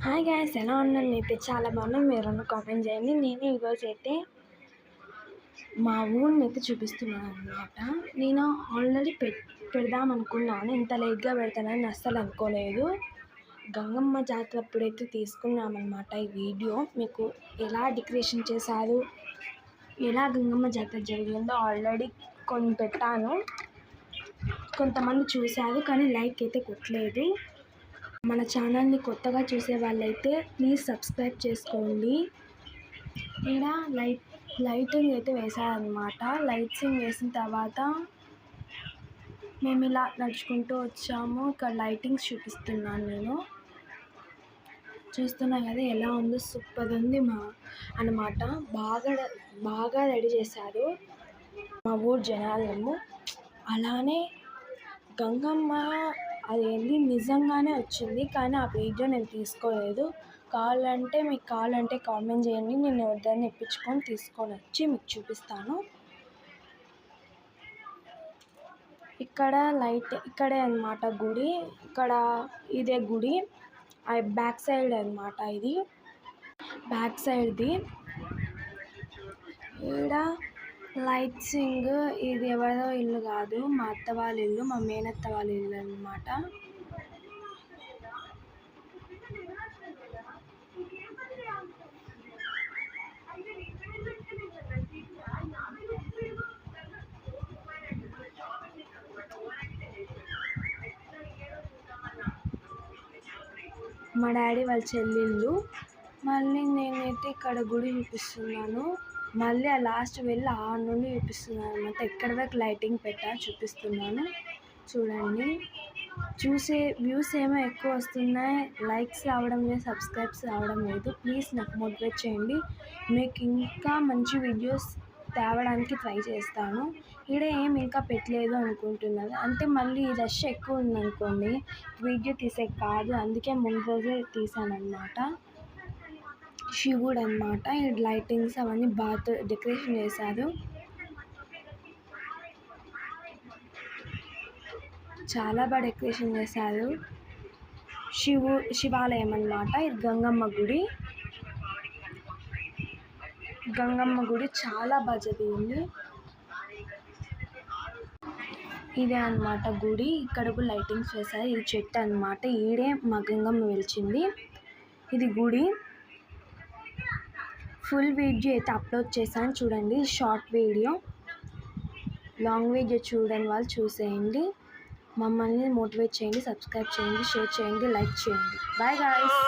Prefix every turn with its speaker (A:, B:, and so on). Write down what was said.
A: Hi guys, ఎలా ఉన్నాను? అయితే చాలా బాగున్నాను. మీరు కామెంట్ చేయండి. నేను ఈరోజు అయితే మా ఊరిని అయితే చూపిస్తున్నాను అనమాట. నేను ఆల్రెడీ పెడదాం అనుకున్నాను. ఇంత లేట్గా పెడతానని అస్సలు అనుకోలేదు. గంగమ్మ జాతర అప్పుడైతే తీసుకున్నామన్నమాట ఈ వీడియో. మీకు ఎలా డెకరేషన్ చేశారు, ఎలా గంగమ్మ జాతర జరిగిందో ఆల్రెడీ కొన్ని పెట్టాను. కొంతమంది చూశారు కానీ లైక్ అయితే కొట్టలేదు. మన ఛానల్ని కొత్తగా చూసే వాళ్ళైతే ప్లీజ్ సబ్స్క్రైబ్ చేసుకోండి. ఇక్కడ లైటింగ్ అయితే వేసారనమాట. లైటింగ్ వేసిన తర్వాత మేము ఇలా నడుచుకుంటూ వచ్చాము. ఇక్కడ లైటింగ్స్ చూపిస్తున్నాను నేను. చూస్తున్నా కదా ఎలా ఉందో, సూపర్ ఉంది అన్నమాట. బాగా రెడీ చేశారు మా ఊరు జనాలను. అలానే గంగమ్మ అదేంటి నిజంగానే వచ్చింది, కానీ ఆ వీడియో నేను తీసుకోలేదు. మీకు కావాలంటే కామెంట్ చేయండి. నేను ఎవరిదైనా ఇప్పించుకొని తీసుకొని వచ్చి మీకు చూపిస్తాను. ఇక్కడే అన్నమాట గుడి. ఇదే గుడి బ్యాక్ సైడ్ అన్నమాట. ఇది బ్యాక్ సైడ్ది. ఈడ లైటింగ్, ఇది ఎవరో ఇల్లు కాదు, మా అత్త వాళ్ళ ఇల్లు, మా మేనత్త వాళ్ళ ఇల్లు అన్నమాట. మా డాడీ వాళ్ళ చెల్లిళ్ళు. మళ్ళీ నేనైతే ఇక్కడ గుడి చూపిస్తున్నాను. మళ్ళీ ఆ లాస్ట్ వెళ్ళి ఆ నుండి చూపిస్తున్నాను అనమాట. ఎక్కడి వరకు లైటింగ్ చూపిస్తున్నాను చూడండి. వ్యూస్ ఏమో ఎక్కువ వస్తున్నాయి, లైక్స్ రావడం లేదు, సబ్స్క్రైబ్స్ రావడం లేదు. ప్లీజ్ నాకు మోటివేట్ చేయండి. మీకు ఇంకా మంచి వీడియోస్ తేవడానికి ట్రై చేస్తాను. ఇంకా పెట్టలేదు అనుకుంటున్నారు అంటే మళ్ళీ రష్ ఎక్కువ ఉందనుకోండి, వీడియో తీసే కాదు. అందుకే ముందు రోజే తీసాను అనమాట. శివుడు అనమాట. లైటింగ్స్ అవన్నీ బాగా డెకరేషన్ చేశారు. చాలా బాగా డెకరేషన్ చేశారు. శివాలయం అన్నమాట. ఇది గంగమ్మ గుడి చాలా బాగా జరిగింది. ఇదే అన్నమాట గుడి. ఇక్కడ కూడా లైటింగ్స్ వేశారు. ఇది చెట్టు అన్నమాట. ఈడే మా గంగమ్మ వెలిచింది. ఇది గుడి. ఫుల్ వీడియో అయితే అప్లోడ్ చేశాను చూడండి. షార్ట్ వీడియో, లాంగ్ వీడియో చూడని వాళ్ళు చూసేయండి. మమ్మల్ని మోటివేట్ చేయండి, సబ్స్క్రైబ్ చేయండి, షేర్ చేయండి, లైక్ చేయండి. Bye guys.